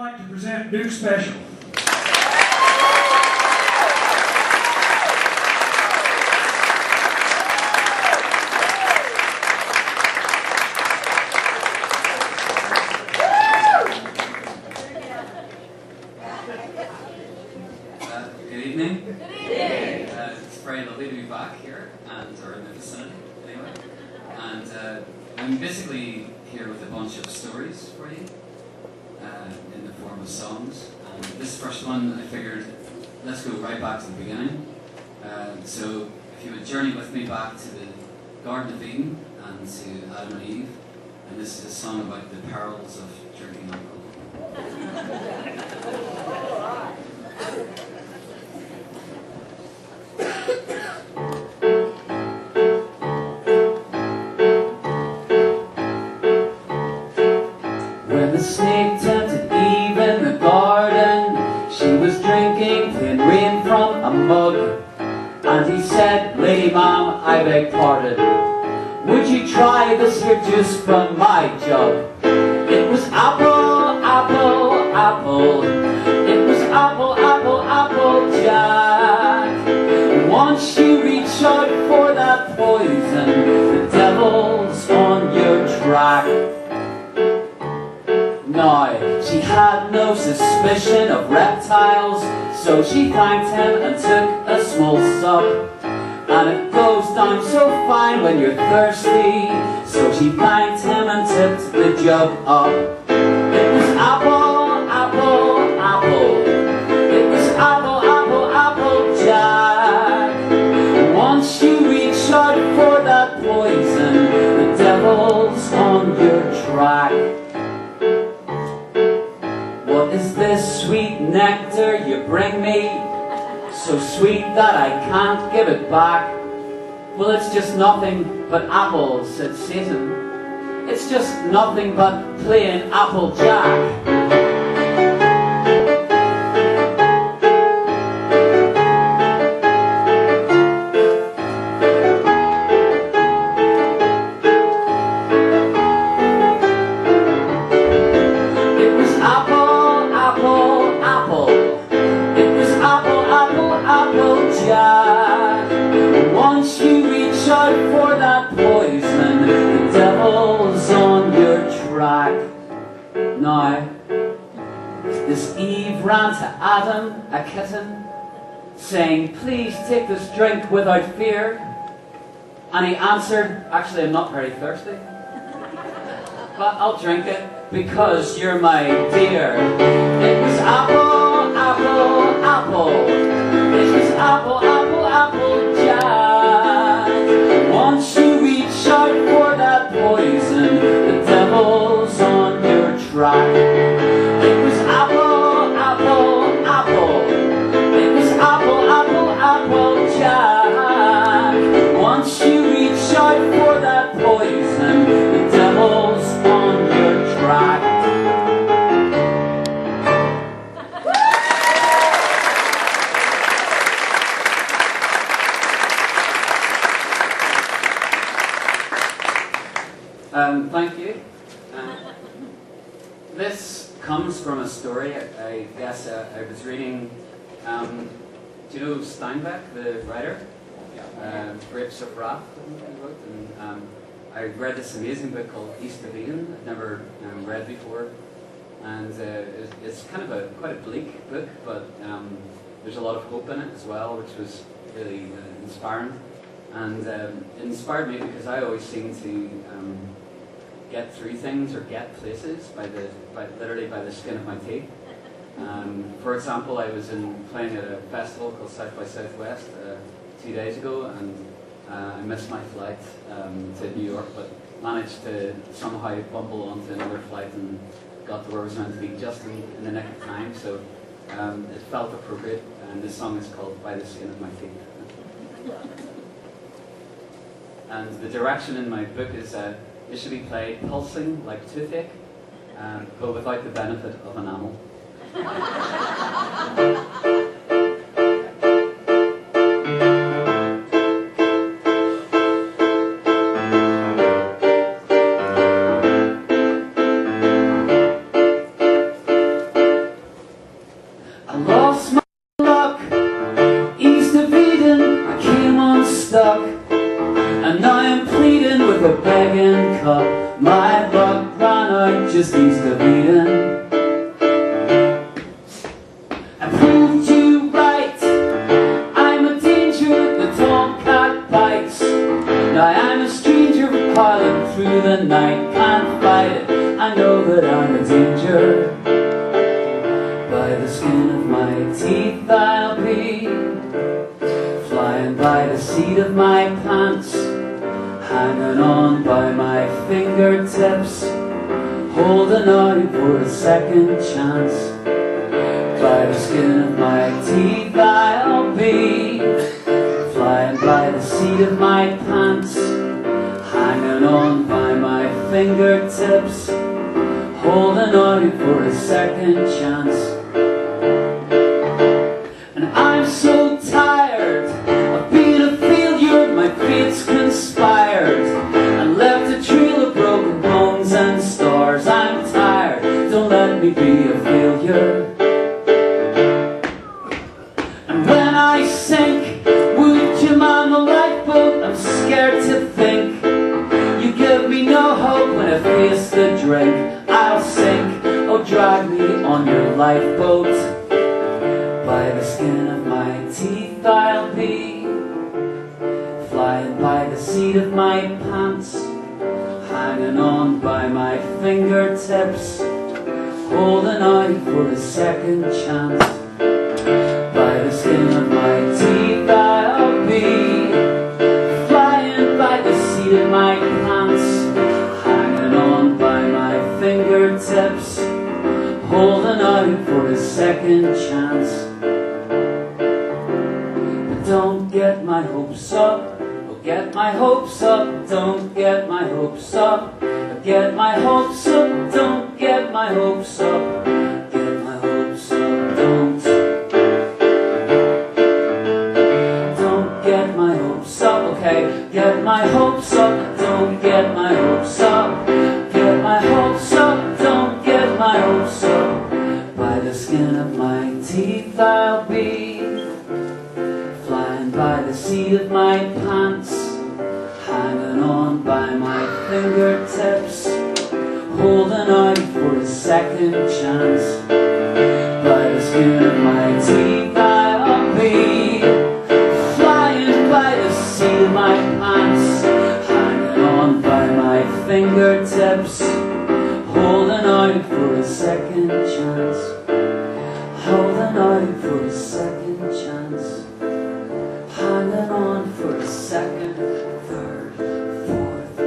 like to present DukeSpecial. Good evening. Good evening. It's very lovely to be back here, or in the vicinity, anyway. And I'm basically here with a bunch of stories for you, in the form of songs. And this first one, I figured, let's go right back to the beginning. So if you would journey with me back to the Garden of Eden and to Adam and Eve, and this is a song about the perils of drinking alcohol. When the snake tempted Eve in the garden, she was drinking plain rain from a mug. And he said, "Lady ma'am, I beg pardon, would you try this here juice from my jug?" It was apple, apple, apple. It was apple, apple, apple jack. Once you reach out for that poison, the devil's on your track. Now, she had no suspicion of reptiles, so she thanked him and took a small sup. And it goes down so fine when you're thirsty, so she thanked him and tipped the jug up. It was apple, apple, apple. It was apple, apple, apple jack. Once you reach out for that poison, the devil's on your track. What is this sweet nectar you bring me? So sweet that I can't give it back. Well, it's just nothing but apples, said Satan. It's just nothing but plain apple jack. Once you reach out for that poison, the devil's on your track. Now, this Eve ran to Adam, a kitten, saying, "Please take this drink without fear." And he answered, "Actually, I'm not very thirsty, but I'll drink it because you're my dear." It was apple, apple, apple. It was apple, apple, apple jack. Once you reach out for that poison, the devil's on your track. It was apple, apple, apple. It was apple, apple, apple jack. Once you reach out for that poison, the devil's on your track. Thank you. This comes from a story, I guess. I was reading, do you know Steinbeck, the writer? Grapes of Wrath, I think he wrote. And I read this amazing book called East of Eden. I'd never read before. And it's kind of quite a bleak book, but there's a lot of hope in it as well, which was really inspiring. And it inspired me because I always seem to get through things or get places literally by the skin of my teeth. For example, I was playing at a festival called South by Southwest 2 days ago, and I missed my flight to New York, but managed to somehow bumble onto another flight and got to where I was meant to be just in the nick of time. So it felt appropriate, and this song is called "By the Skin of My Teeth." And the direction in my book is it should be played pulsing like toothache, but without the benefit of enamel. wagon cup. My luck ran out just east of Eden. I proved you right, I'm a danger, the tomcat bites. Now I'm a stranger piling through the night, can't fight it, I know that I'm a danger. By the skin of my teeth I'll be, flying by the seat of my pants, hanging on by my fingertips, holding out for a second chance. By the skin of my teeth I'll be, flying by the seat of my pants, hanging on by my fingertips, holding out for a second chance. And I'm so tired of being a failure, my fate's conspired and left a trail of broken bones and stars. I'm tired, don't let me be a failure. And when I sink, would you man the lifeboat? I'm scared to think you give me no hope when I face the drink. I'll sink, oh drag me on your lifeboat. By the skin of my teeth I'll be, flying by the seat of my pants, hanging on by my fingertips, holding out for a second chance. By the skin of my teeth I'll be, flying by the seat of my pants, hanging on by my fingertips, holding out for a second chance. But don't get my hopes up, oh get my hopes up, don't get my hopes up, get my hopes up, don't get my hopes up, get my hopes up, don't get my hopes up, okay, get my hopes up, don't get my hopes up, get my hopes up, don't get my hopes up. By the skin of my teeth I'll be, flying by the seat of my pants, hanging on by my fingertips, holding out for a second chance. By the skin of my teeth I'll be, flying by the seat of my pants, hanging on by my fingertips, holding out for a second chance, holding out for a second chance, hanging on for a second, third, fourth.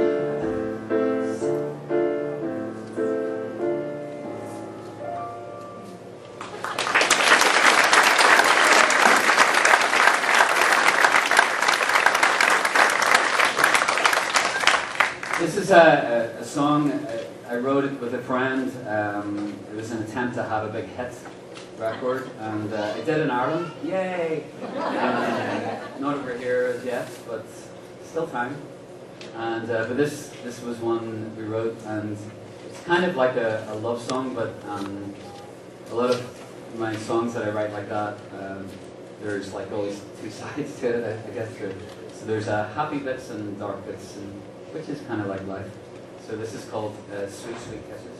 This is a song, I wrote it with a friend. It was an attempt to have a big hit record, and it did in Ireland. Yay! Not over here as yet, but still time. And but this was one we wrote, and it's kind of like a love song, but a lot of my songs that I write like that, there's like always two sides to it, I guess. So there's happy bits and dark bits, and which is kind of like life. So this is called Sweet Sweet Kisses.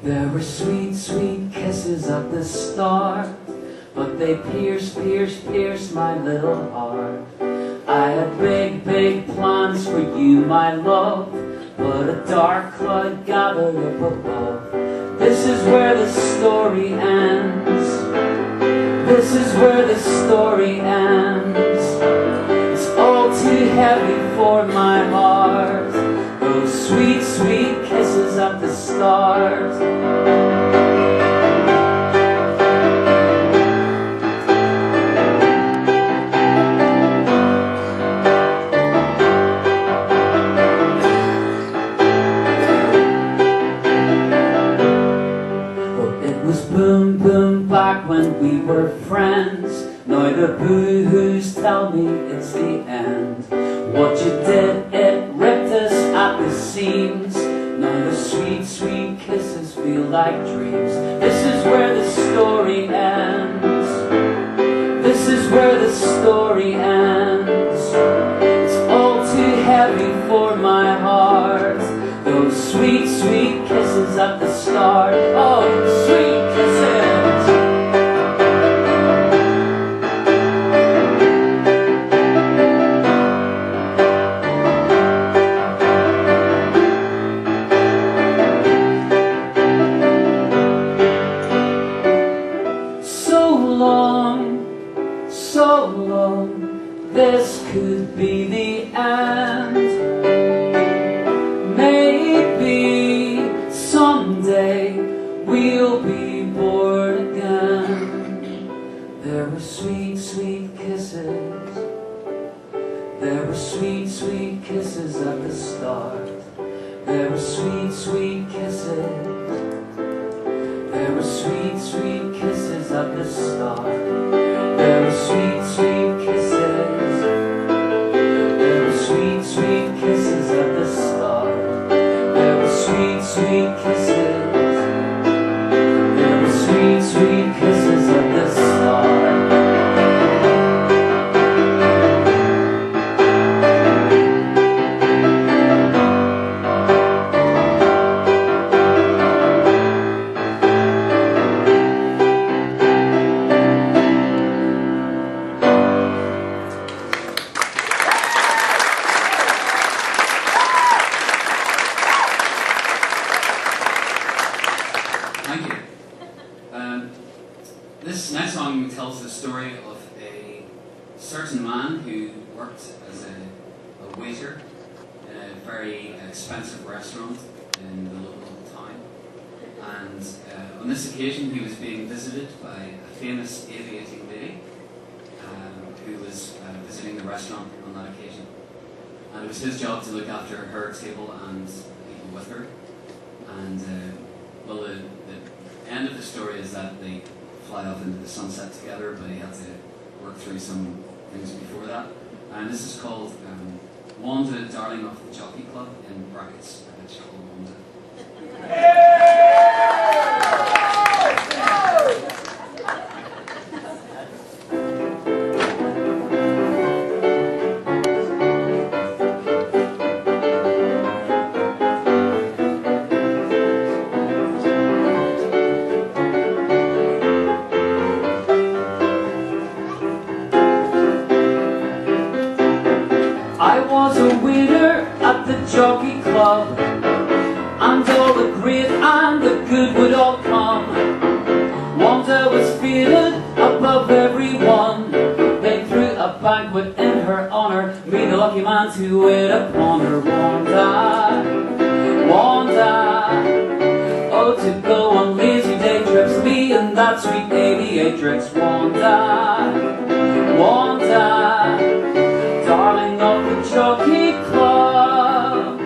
There were sweet, sweet kisses at the start, but they pierced my little heart. I had big, big plans for you, my love, but a dark cloud gathered up above. This is where the story ends. This is where the story ends. It's all too heavy for my heart. Those sweet, sweet kisses at the start. Well, it was boom, boom back when we were friends. Now the boo-hoos tell me it's the end. What you did, it ripped us at the seams. Now the sweet, sweet kisses feel like dreams. This is where the story ends. This is where the story ends. It's all too heavy for my heart. Those sweet, sweet kisses at the start. Oh, sweet kisses. So long, this could be the end. Maybe someday we'll be born again. There were sweet, sweet kisses. There were sweet, sweet kisses at the start. There were sweet, sweet kisses. There were sweet, sweet kisses at the start. There were sweet, sweet kisses. There were sweet, sweet kisses at the start. There were sweet, sweet kisses. There were sweet, sweet kisses at the start. Thank you. This next song tells the story of a certain man who worked as a waiter in a very expensive restaurant in the local town. And on this occasion he was being visited by a famous aviating lady who was visiting the restaurant on that occasion. And it was his job to look after her table and the people with her. And well, the end of the story is that they fly off into the sunset together, but he had to work through some things before that. And this is called Wanda, Darling of the Jockey Club, in brackets, it's called Wanda. I was a waiter at the Jockey Club, and all the great and the good would all come. Wanda was feared above everyone. They threw a banquet in her honour, me the lucky man to wait upon her. Wanda, Wanda, oh to go on lazy day trips, me and that sweet aviatrix. Wanda, Wanda, darling of the Jockey Club.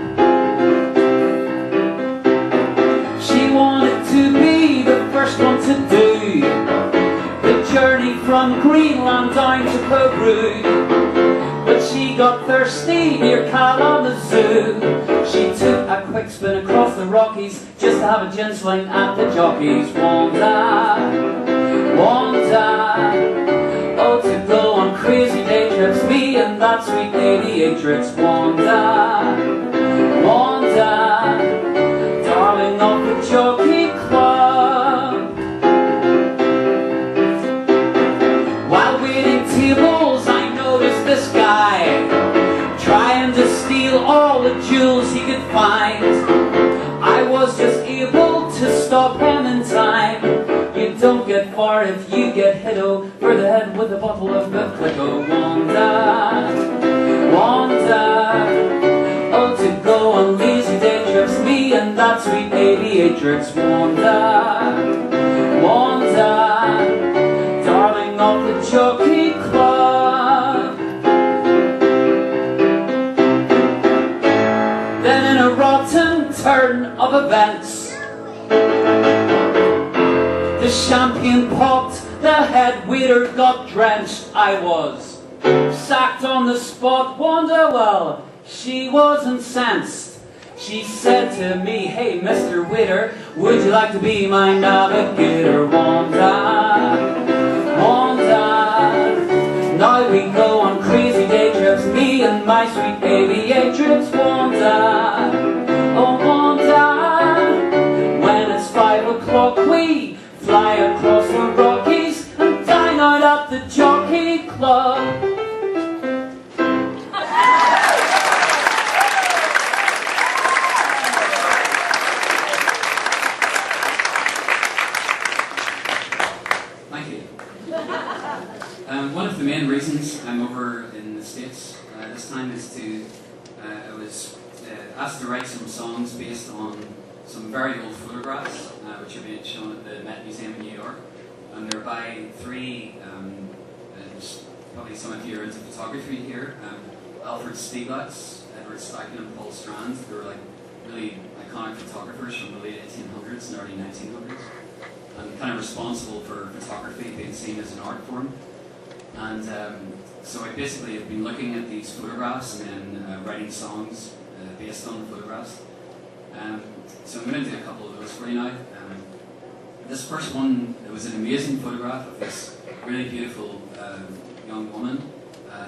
She wanted to be the first one to do the journey from Greenland down to Peru, but she got thirsty near Kalamazoo. She took a quick spin across the Rockies just to have a gin sling at the jockeys. Wanda, Wanda, oh to go on crazy day trips, me and that sweet aviatrix. Wanda, Wanda, darling of the Jockey Club. While waiting tables I noticed this guy trying to steal all the jewels he could find. I was just able to stop him in time. You don't get far if you get hit over the head with a bottle of good Clicquot. Wanda, Wanda, oh to go on lazy day trips, me and that sweet aviatrix. Wanda, Wanda, darling of the Jockey Club. Then in a rotten turn of events, the champagne popped, the head waiter got drenched. I was sacked on the spot. Wonder, well, she was incensed. She said to me, hey, Mr. Waiter, would you like to be my navigator? Wanda, Wanda. Now we go on crazy day trips, me and my sweet aviatrix. Wanda, oh Wanda. When it's 5 o'clock we fly across the Rockies and dine out at the Jockey Club. Thank you. One of the main reasons I'm over in the States this time is I was asked to write some songs based on some very old photographs which are being shown at the Met Museum in New York. And they're by three, probably some of you are into photography here, Alfred Stieglitz, Edward Steichen and Paul Strand. They were like really iconic photographers from the late 1800s and early 1900s. And kind of responsible for photography being seen as an art form. And so I basically have been looking at these photographs and then writing songs based on the photographs. So I'm going to do a couple of those for you now. This first one, it was an amazing photograph of this really beautiful young woman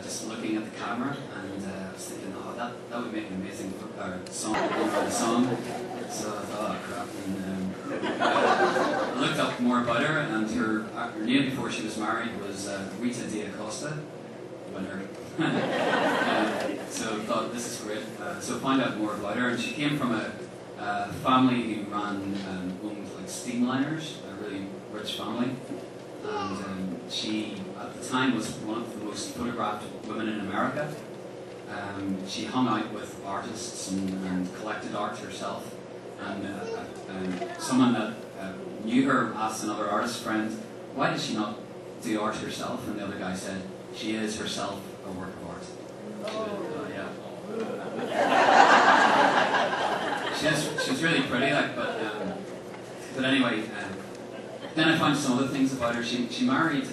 just looking at the camera, and I was thinking, oh, that would make an amazing song for the song. So I thought, oh crap. And, I looked up more about her, and her name before she was married was Rita D'Acosta. Winner. So I thought, this is great. So I found out more about her, and she came from a family who owned like steamliners, a really rich family. And she, at the time, was one of the most photographed women in America. She hung out with artists and collected art herself. And someone that knew her asked another artist friend, why did she not do art herself? And the other guy said, she is herself a work of art. She's really pretty, like, but anyway, then I found some other things about her. She married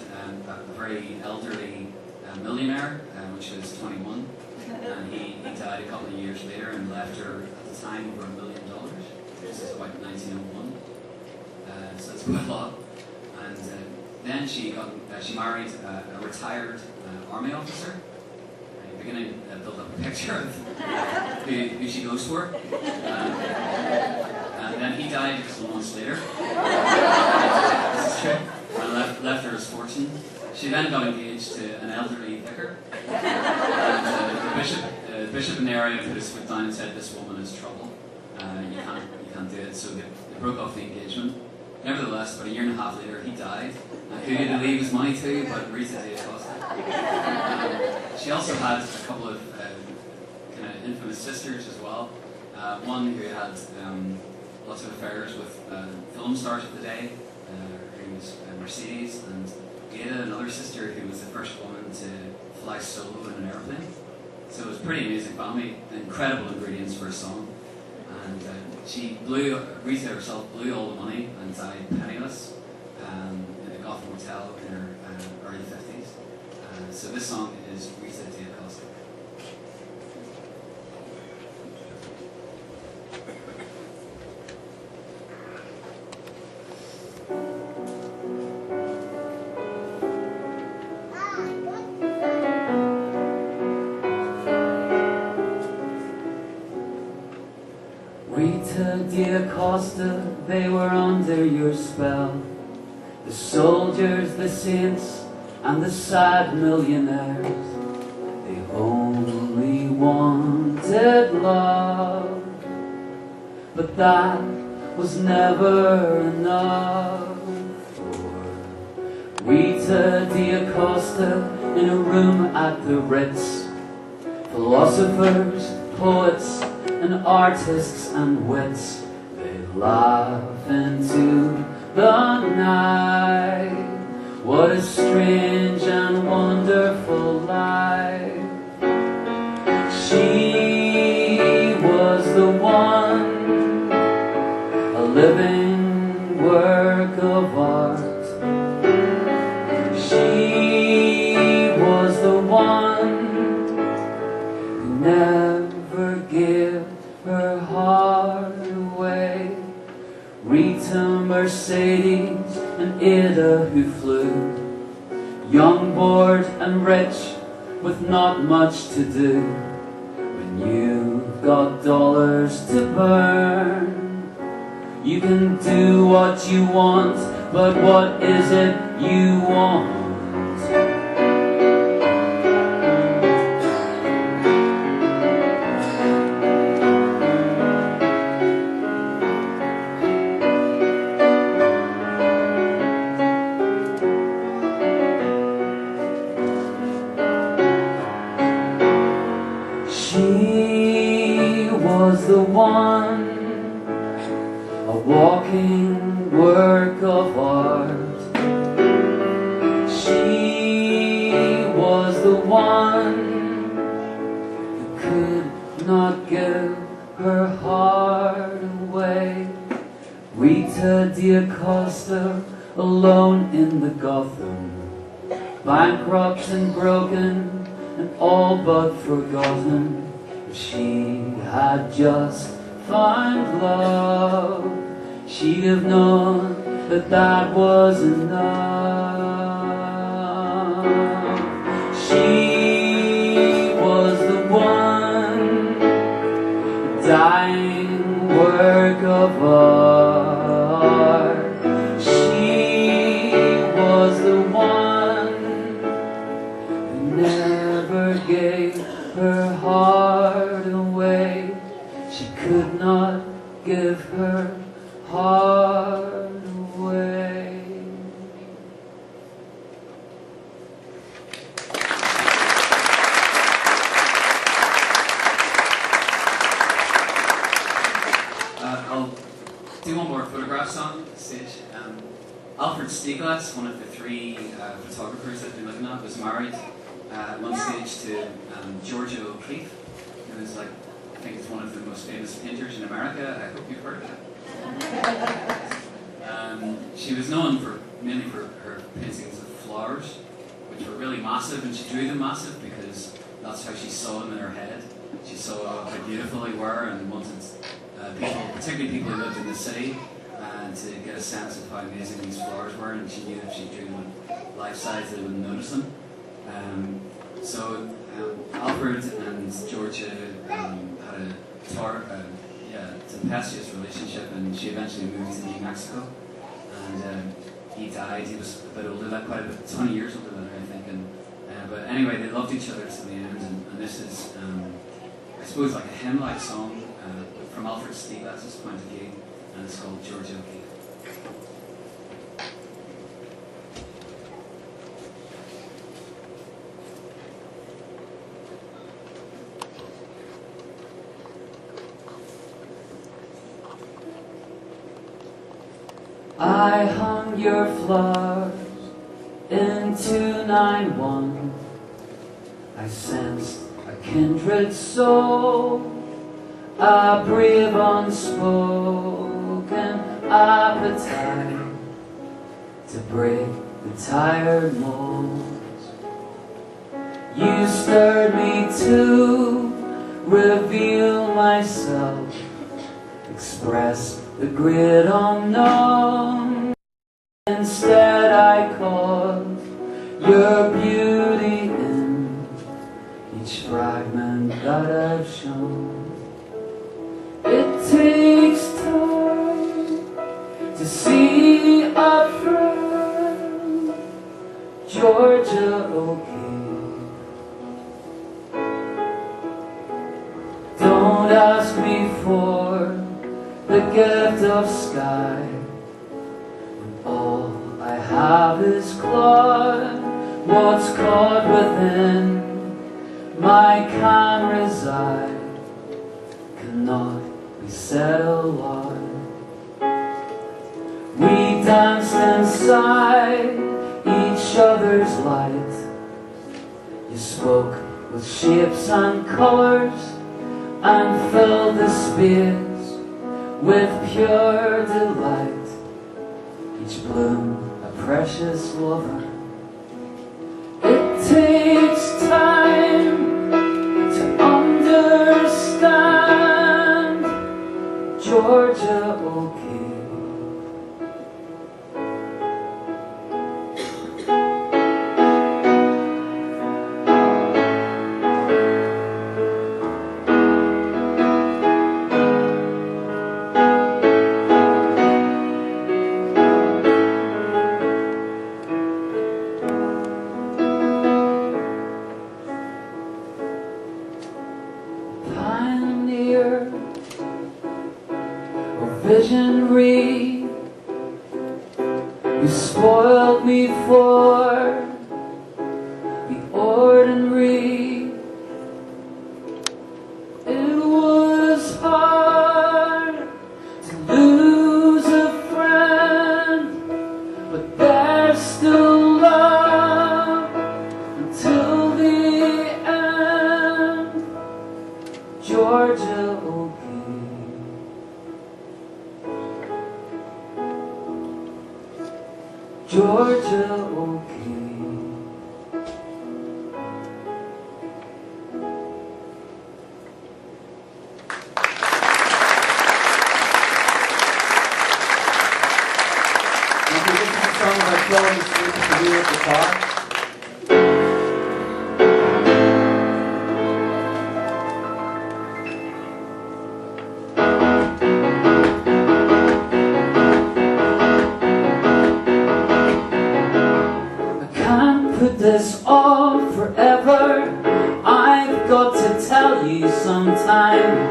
a very elderly millionaire when she was 21, and he died a couple of years later and left her at the time over $1 million. This is about 1901, so that's quite a lot. And then she married a retired army officer. I'm beginning to build up a picture of who she goes for. And then he died a couple of months later. This is true. And left her his fortune. She then got engaged to an elderly vicar. And the bishop in the area put his foot down and said, this woman is trouble. You can't do it. So they broke off the engagement. Nevertheless, about a year and a half later, he died. And who did he leave his money to? But Rita D'Acosta. She also had a couple of kind of infamous sisters as well. One who had lots of affairs with film stars of the day. Her name was Mercedes, and Ada, another sister who was the first woman to fly solo in an airplane. So it was a pretty amazing family, incredible ingredients for a song. And Rita herself blew all the money and died penniless in a Gotham hotel in her early 50s. So this song is Rita D'Acosta. Rita D'Acosta, they were under your spell. The soldiers, the saints, and the sad millionaires. They only wanted love, but that was never enough for Rita D'Acosta in a room at the Ritz. Philosophers, poets, and artists and wits, they laugh into the night. What a strange and wonderful life. She was the one, a living work of art. never give her heart away. Rita, Mercedes, and Ida who flew, young, bored, and rich, with not much to do. When you've got dollars to burn, you can do what you want, but what is it you want? She was the one, a walking work of art. She was the one who could not give her heart away. Rita D'Acosta, alone in the Gotham, bankrupt and broken and all but forgotten. If she had just found love, she'd have known that that was enough. She was the one, dying work of art. She was the one who never gave her heart away. She could not give her heart away. I'll do one more photograph song at the stage. Alfred Stieglitz, one of the three photographers I've been looking at, was married at one stage to Georgia O'Keeffe, who is like, I think is one of the most famous painters in America. I hope you've heard of it. She was known mainly for her paintings of flowers, which were really massive, and she drew them massive because that's how she saw them in her head. She saw how beautiful they were and wanted people, particularly people who lived in the city, to get a sense of how amazing these flowers were, and she knew if she drew them life size they wouldn't notice them. So Alfred and Georgia had a tempestuous relationship, and she eventually moved to New Mexico, and he died. He was a bit older, like quite a bit, 20 years older than her, I think. But anyway, they loved each other to the end, and this is, I suppose, like a hymn-like song from Alfred Stieglitz's point of view, and it's called Georgia O'Keeffe. I hung your flowers in 291. I sensed a kindred soul, a brave unspoken appetite to break the tired molds. You stirred me to reveal myself, express the great unknown. Instead I caught your beauty in each fragment that I've shown. It takes time to see a friend, Georgia O'Keeffe. Don't ask me for the gift of sky, when all I have is cloud. What's caught within my can reside cannot be said aloud. We danced inside each other's light. You spoke with shapes and colors and filled the space with pure delight, each bloom a precious lover. It takes time to undo Georgia O'Keeffe. Pioneer, a visionary, you spoiled me for the ordinary. It was hard to lose a friend, but there's still love until the end. Georgia O'Keeffe. Georgia O'Keeffe. This is a song by Chloe to do with guitar. Put this off forever, I've got to tell you sometime.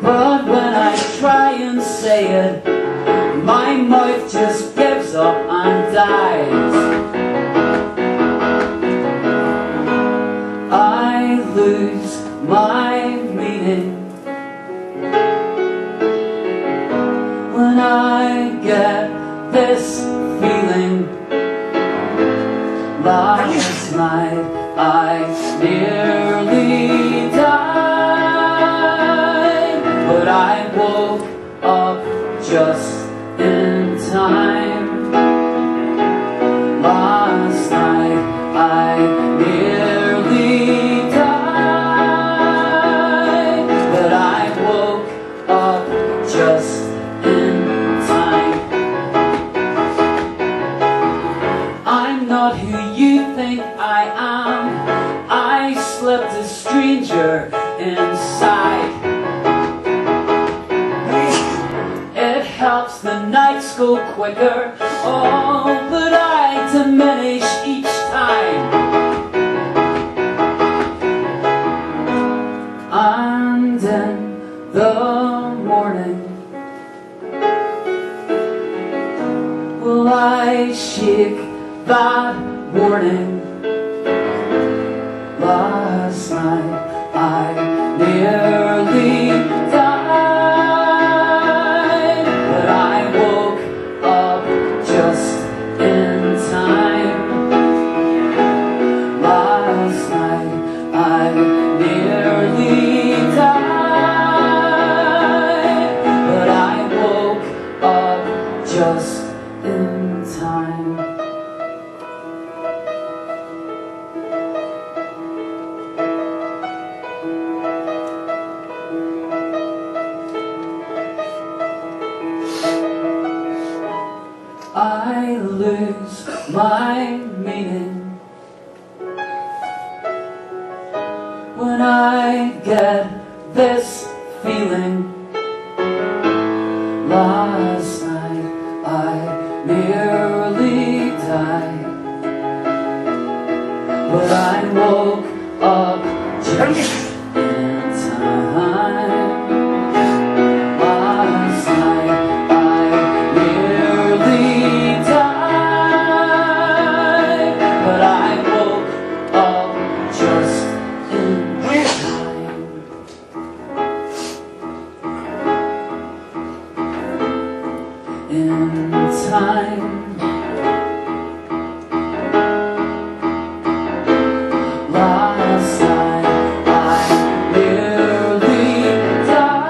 But when I try and say it, my mouth just gives up and dies. I lose my meaning when I get this feeling. Last night I nearly died, but I woke up just in time. Last night I nearly died, but I woke up just in time. I'm not who you think I am. I slept a stranger inside. It helps the nights go quicker, oh, but I diminish each time. And in the morning, will I shake that warning? Last night I nearly died, but I woke up just in time. Last night I nearly died, but I woke up just in time. I lose my meaning when I get this feeling. Last night I nearly died, but I woke up just in time. Last night I nearly died, but I woke up just in time. In time. Last night I nearly died.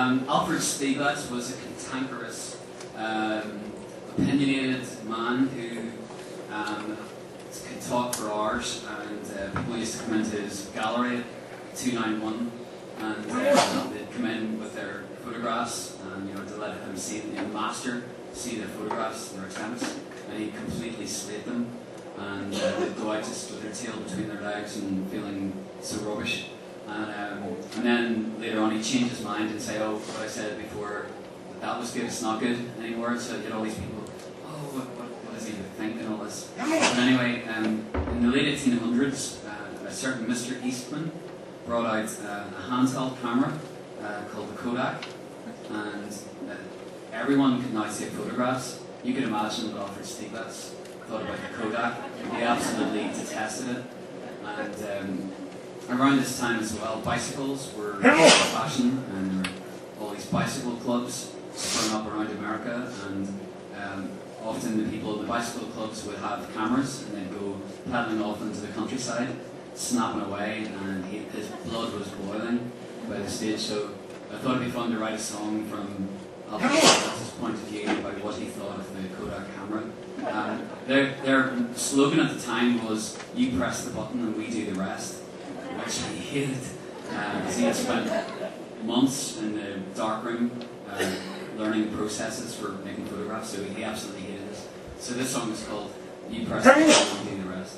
Alfred Stieglitz was a cantankerous, opinionated man who could talk for hours, and people used to come into his gallery at 291, and they'd come in with their photographs, and to let him see the master see their photographs, their attempts, and he'd completely slate them, and they'd go out just with their tail between their legs and feeling so rubbish. And then later on he'd change his mind and say, oh, what I said before, that was good, it's not good anymore. So you get all these people, oh, what does he think and all this. But anyway, in the late 1800s, a certain Mr. Eastman brought out a handheld camera called the Kodak, and everyone could now take photographs. You could imagine what Alfred Stieglitz thought about the Kodak. He absolutely detested it. And around this time as well, bicycles were in fashion, and there were all these bicycle clubs sprung up around America, and often the people in the bicycle clubs would have cameras and they'd go paddling off into the countryside, snapping away, and his blood was boiling by the stage. So I thought it'd be fun to write a song from Alfred Stieglitz's point of view about what he thought of the Kodak camera. Their slogan at the time was, "You press the button and we do the rest," which he hated, because he had spent months in the darkroom learning processes for making photographs, so he absolutely hated this. So this song is called "You Press the Button and We Do the Rest."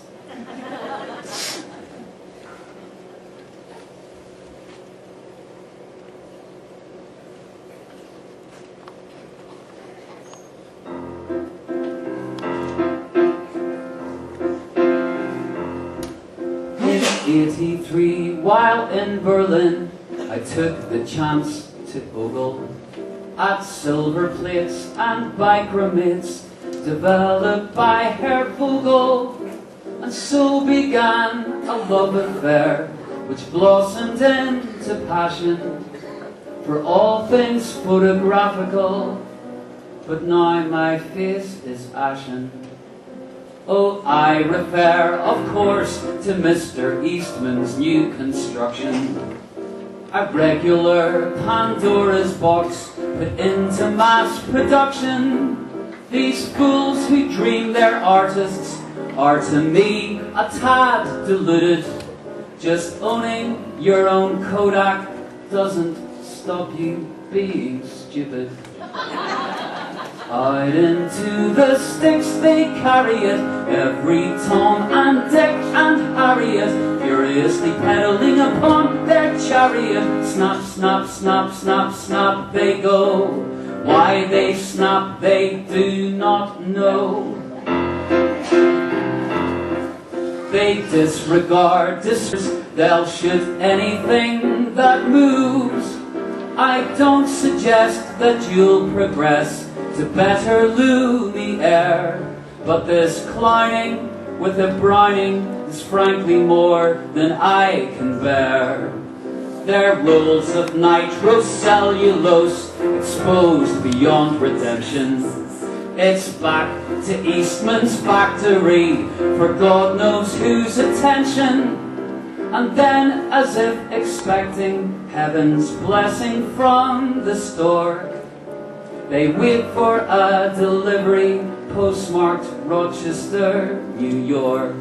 In '83, while in Berlin, I took the chance to ogle at silver plates and bichromats developed by Herr Vogel, and so began a love affair which blossomed into passion for all things photographical. But now my face is ashen. Oh, I refer, of course, to Mr. Eastman's new construction, a regular Pandora's box put into mass production. These fools who dream they're artists are to me a tad deluded. Just owning your own Kodak doesn't stop you being stupid. Out into the sticks they carry it, every Tom and Dick and Harriet, furiously pedaling upon their chariot. Snap, snap, snap, snap, snap they go. Why they snap they do not know. They disregard they'll shoot anything that moves. I don't suggest that you'll progress to better Lumiere, but this clowning with a Browning is frankly more than I can bear. Their rolls of nitrocellulose exposed beyond redemption. It's back to Eastman's factory for God knows whose attention. And then, as if expecting heaven's blessing from the store, they wait for a delivery postmarked Rochester, New York.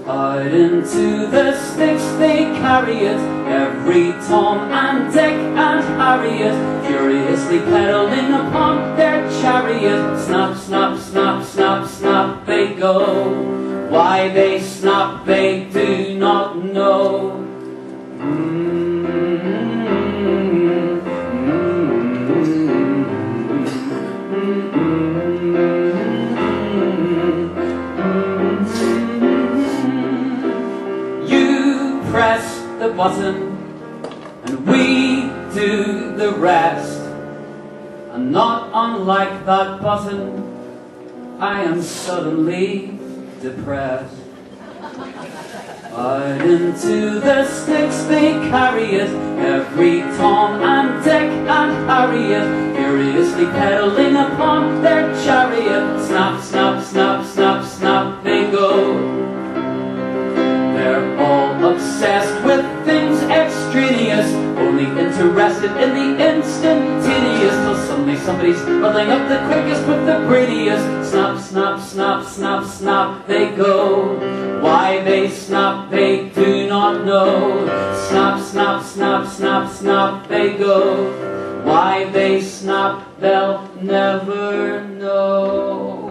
Out into the sticks they carry it, every Tom and Dick and Harriet, furiously pedaling upon their chariot. Snap, snap, snap, snap, snap they go. Why they snap they do not know. Press the button and we do the rest. And not unlike that button, I am suddenly depressed. Out into the sticks they carry it, every Tom and Dick and Harriet, furiously pedaling upon their chariot. Snap, snap, snap, snap, snap they go. They're all obsessed with things extraneous, only interested in Somebody's muddling up the quickest with the prettiest. Snap, snap, snap, snap, snap, they go. Why they snap, they do not know. Snap, snap, snap, snap, snap, they go. Why they snap, they'll never know.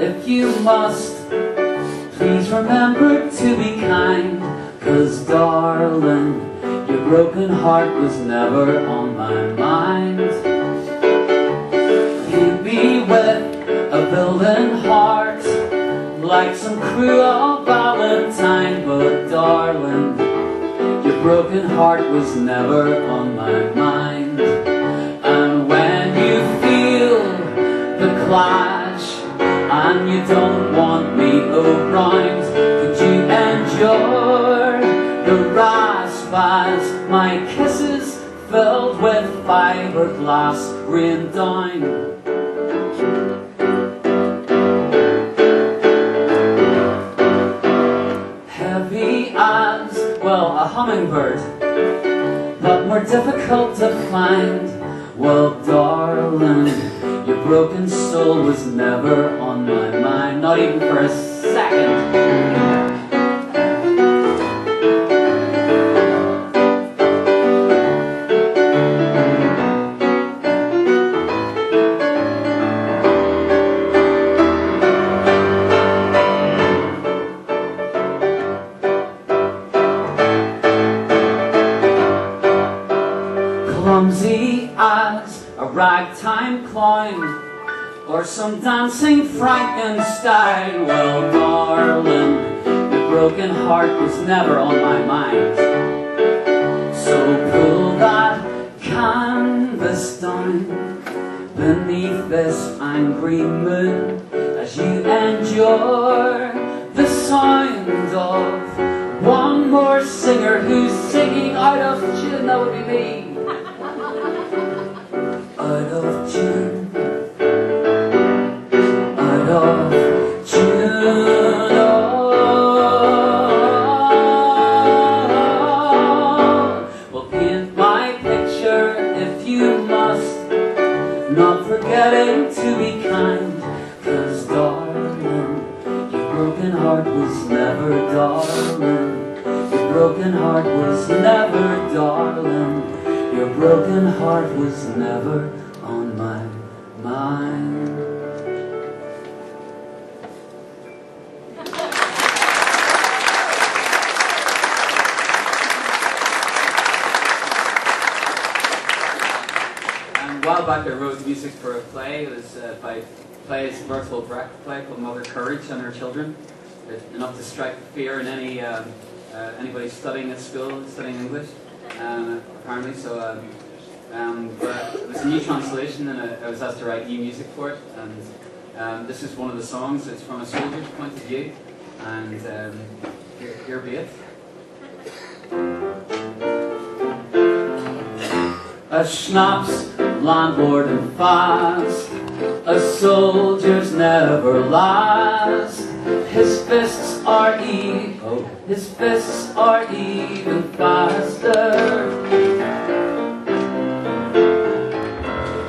If you must, please remember to be kind, 'cause darling, your broken heart was never on my mind. You'd be with a building heart, like some cruel valentine, but darling, your broken heart was never on my mind. And when you feel the clash, and you don't want me around, could you endure the rasp as my kisses filled with fiberglass rain down? Heavy as, well, a hummingbird, but more difficult to find. Well, darling, your broken soul was never on my mind, not even for a second. Clumsy as a ragtime clown, or some dancing Frankenstein. Well, darling, your broken heart was never on my mind. So pull that canvas down beneath this angry moon, as you endure the sound of one more singer who's singing out of tune. That would be me. Out of tune, out of tune, oh. Well, paint my picture if you must, not forgetting to be kind, 'cause darling, your broken heart was never, darling, your broken heart was never, darling, your broken heart was never on my mind. And a while back I wrote music for a play. It was by play's Bertolt Brecht play called Mother Courage and Her Children. It's enough to strike fear in anybody studying at school, studying English. Apparently, so but it was a new translation, and I was asked to write new music for it. And this is one of the songs. It's from a soldier's point of view, and here be it. A schnapps landlord and fast, a soldier's never last. His fists are his fists are even faster.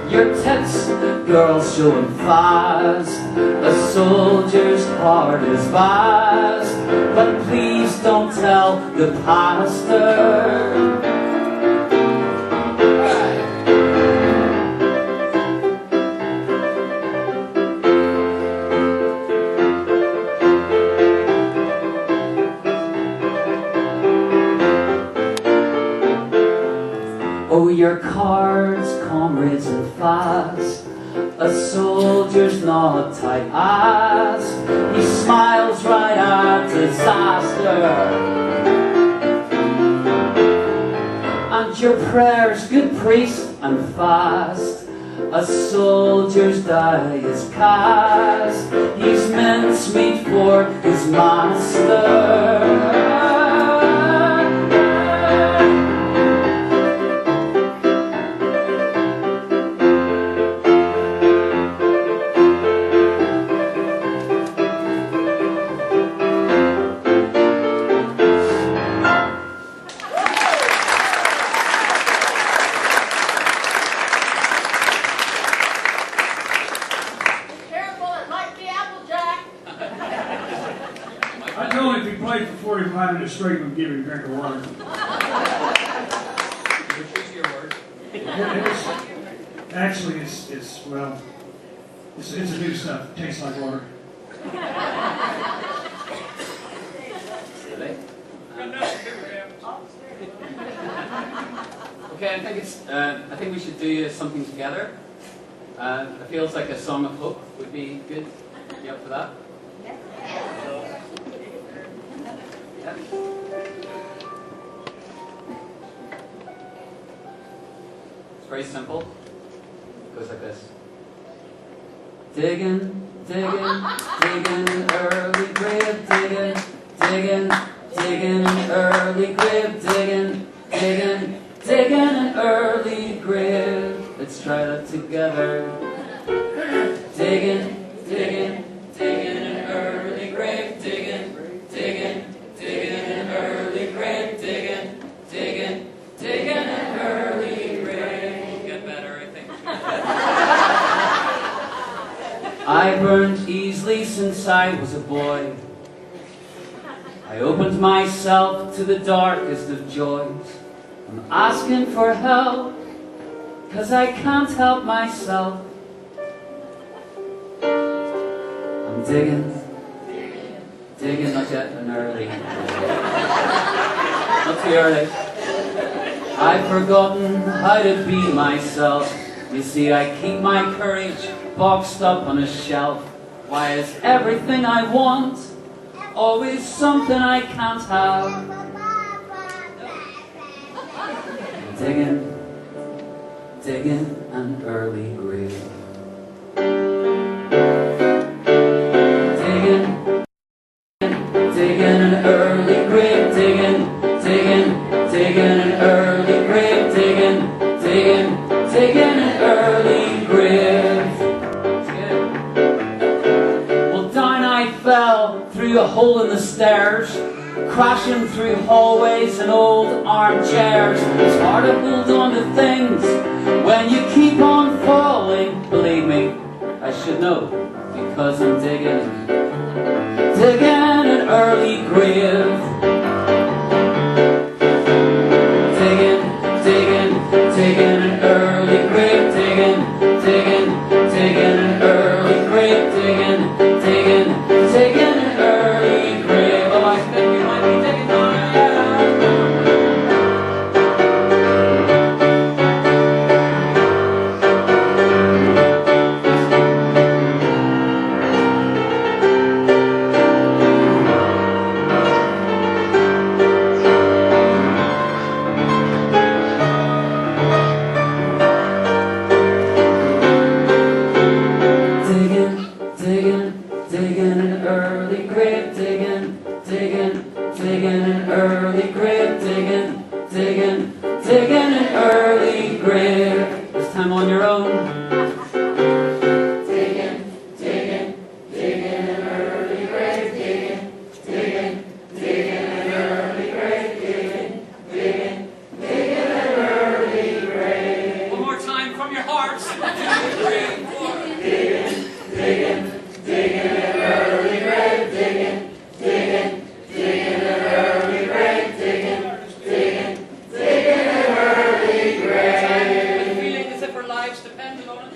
Your tits, girls, show 'em fast. A soldier's heart is vast, but please don't tell the pastor. Oh, your cards, comrades, and fast. A soldier's not tight ass. He smiles right at disaster. And chant your prayers, good priest, and fast. A soldier's die is cast. He's mincemeat for his master. I told him if he played for 45 minutes straight, we'd give him a drink of water. You choose your words. Actually, it's a new stuff. It tastes like water. Really? Okay, I think we should do something together. It feels like a song of hope would be good. You up for that? Yeah. It's very simple. It goes like this. Digging, digging, digging an early grave, digging, digging, digging an early grave, digging, digging, digging an early grave. Let's try that together. Digging, digging, digging an early grave, digging, digging, digging an early grave, digging, digging, digging an early grave. We'll get better, I think. I burned easily since I was a boy. I opened myself to the darkest of joys. I'm asking for help, 'cause I can't help myself. I'm digging, digging, not yet an early. Not too early. I've forgotten how to be myself. You see, I keep my courage boxed up on a shelf. Why is everything I want always something I can't have? I'm digging, digging an early grave. Digging, digging an early grave, digging, digging, digging an early grave, digging, digging, digging an early grave. Well, down I fell through a hole in the stairs, crashing through hallways and old armchairs. It's hard to hold on to things when you keep on falling. Believe me, I should know, because I'm digging, digging an early grave. Digging, digging, digging an early grave, digging, digging, digging an early grave, digging, digging, digging an early grave. Oh, I think you might be digging now. Digging an early grave, digging, digging, digging an early grave, digging, digging, digging an early grave. This time on your own. Digging, digging, digging an early grave, digging, digging, digging an early grave, digging, digging, digging an early grave. One more time from your hearts. Digging, digging, digging an early grave, digging, digging, digging an early grave, digging, digging, digging an early grave. Feeling as if our lives depended on it.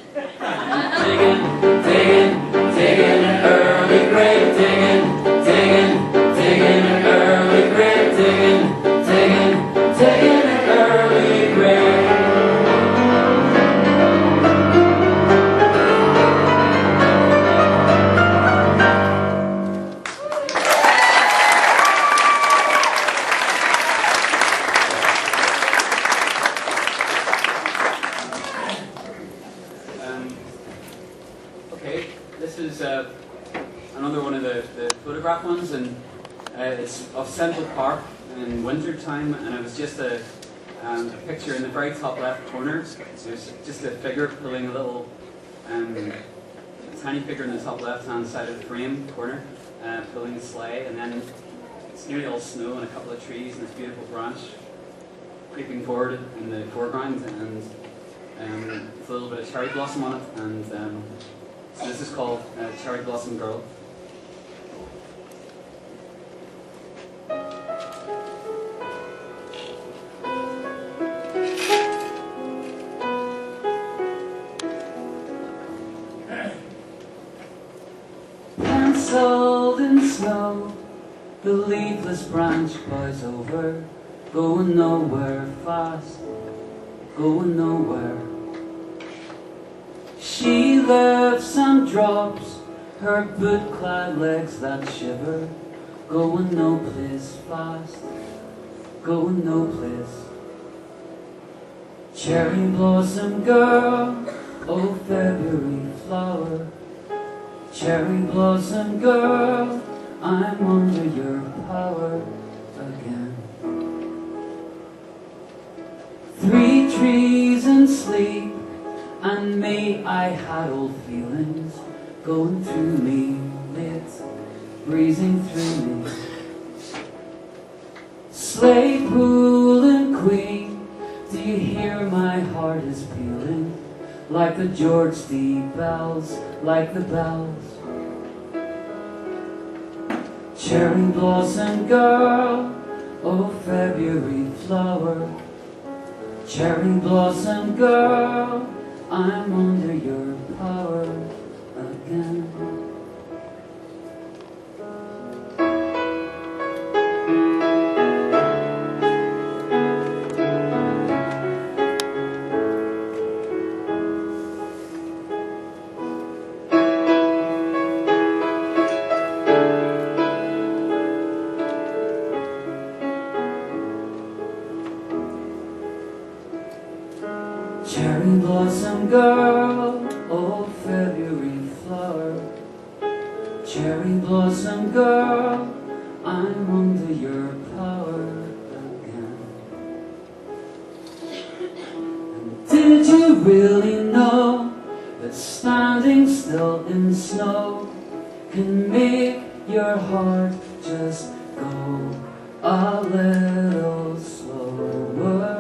is another one of the photograph ones, and it's of Central Park in winter time, and it was just a picture in the very top left corner. There's just a figure pulling a little tiny figure in the top left hand side of the frame corner, pulling a sleigh, and then it's nearly all snow and a couple of trees and this beautiful branch creeping forward in the foreground, and with a little bit of cherry blossom on it, and so this is called Cherry Blossom Girl. Penciled in snow, the leafless branch bows over, going nowhere fast, going nowhere. She lifts and drops her boot-clad legs that shiver, going no place fast, going no place. Cherry blossom girl, oh February flower. Cherry blossom girl, I'm under your power again. 3 trees in sleep, and me, I had old feelings going through me late, breezing through me. Sleigh, pool and queen, do you hear my heart is pealing like the George D. bells, like the bells. Cherry blossom girl, oh February flower. Cherry blossom girl, I'm under your power again. Cherry blossom girl, oh February flower. Cherry blossom girl, I'm under your power again. And did you really know that standing still in snow can make your heart just go a little slower?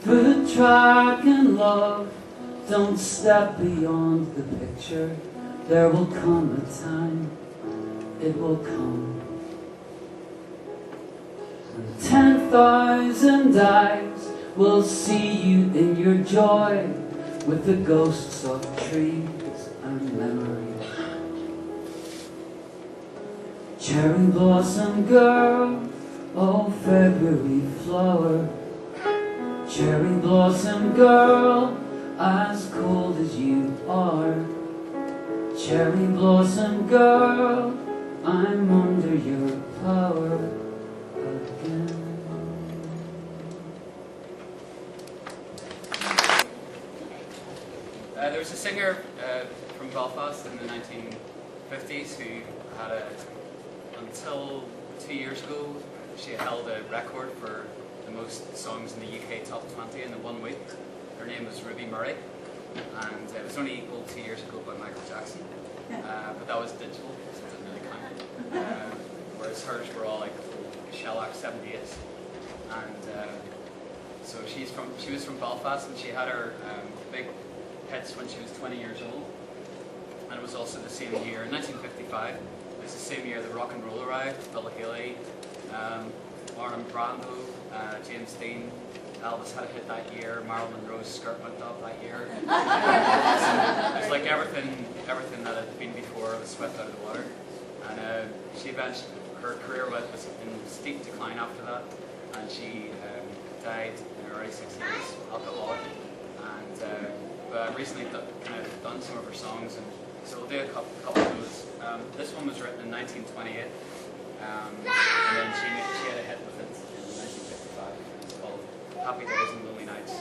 Foot track and love, don't step beyond the picture. There will come a time, it will come, when 10,000 eyes will see you in your joy, with the ghosts of trees and memories. Cherry blossom girl, oh February flower. Cherry blossom girl, as cold as you are. Cherry blossom girl, I'm under your power again. There was a singer from Belfast in the 1950s who had until 2 years ago, she held a record for the most songs in the UK top 20 in the 1 week. Her name was Ruby Murray, and it was only equalled 2 years ago by Michael Jackson, but that was digital, so it didn't really count. Whereas hers were all like shellac 78s, and so she was from Belfast, and she had her big hits when she was 20 years old, and it was also the same year, 1955. It was the same year the Rock and Roll arrived. Bill Haley, Marlon Brando, James Dean, Elvis had a hit that year. Marilyn Monroe's skirt went up that year. So it was like everything that had been before was swept out of the water. And her career was in steep decline after that, and she died in her early 60s, alcoholic. And but recently kind of done some of her songs, and so we'll do a couple of those. This one was written in 1928, and then she had a hit with it in 1955. It's called Happy Days and Lonely Nights.